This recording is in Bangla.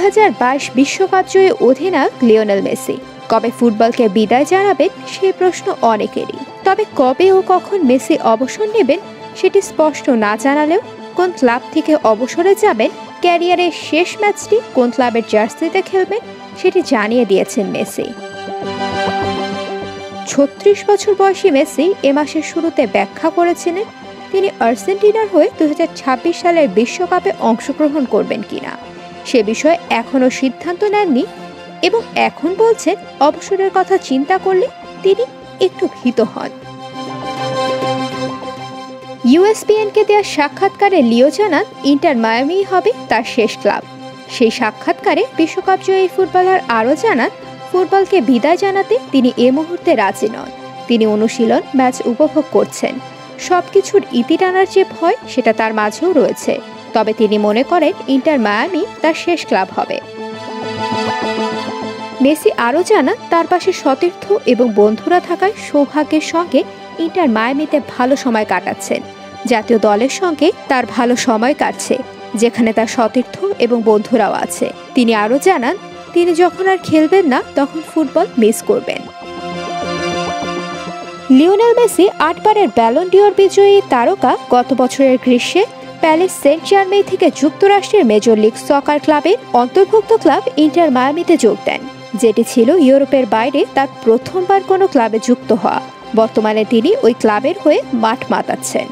2022 বিশ্বকাপ জয়ী অধিনায়ক লিওনেল মেসি কবে ফুটবলকে বিদায় জানাবেন সেই প্রশ্ন অনেকেরই। তবে কবে ও কখন মেসি অবসর নেবেন সেটি স্পষ্ট না জানালেও কোন ক্লাব থেকে অবসরে যাবেন, ক্যারিয়ারের শেষ ম্যাচটি কোন ক্লাবের জার্সিতে খেলবেন সেটি জানিয়ে দিয়েছেন মেসি। 36 বছর বয়সী মেসি এ মাসের শুরুতে ব্যাখ্যা করেছিলেন তিনি আর্জেন্টিনার হয়ে 2026 সালের বিশ্বকাপে অংশগ্রহণ করবেন কিনা সে বিষয়ে এখনও সিদ্ধান্ত নেননি এবং এখন বলছেন অবসরের কথা চিন্তা করলে তিনি একটু ভীত হন। ইউএসপিএনকে দেওয়া সাক্ষাৎকারে লিও জানান ইন্টার মায়ামি হবে তার শেষ ক্লাব। সেই সাক্ষাৎকারে বিশ্বকাপ জয়ী ফুটবলার আরও জানান ফুটবলকে বিদায় জানাতে তিনি এ মুহূর্তে রাজি নন। তিনি অনুশীলন, ম্যাচ উপভোগ করছেন। সবকিছুর ইতি টানার যে ভয় সেটা তার মাঝেও রয়েছে, তবে তিনি মনে করেন ইন্টার মায়ামি তার শেষ ক্লাব হবে। মেসি আরও জানান তার পাশে সতীর্থ এবং বন্ধুরা থাকায় সৌভাগ্যের সঙ্গে ইন্টার মায়ামিতে ভালো সময় কাটাচ্ছেন। জাতীয় দলের সঙ্গে তার ভালো সময় কাটছে, যেখানে তার সতীর্থ এবং বন্ধুরাও আছে। তিনি আরও জানান তিনি যখন আর খেলবেন না তখন ফুটবল মিস করবেন। লিওনেল মেসি 8 বারের ব্যালন ডিওর বিজয়ী তারকা গত বছরের গ্রীষ্মে প্যারিস সেন্ট জার্মেই থেকে যুক্তরাষ্ট্রের মেজর লিগ সকার ক্লাবের অন্তর্ভুক্ত ক্লাব ইন্টার মায়ামিতে যোগ দেন, যেটি ছিল ইউরোপের বাইরে তার প্রথমবার কোনো ক্লাবে যুক্ত হওয়া। বর্তমানে তিনি ওই ক্লাবের হয়ে মাঠ মাতাচ্ছেন।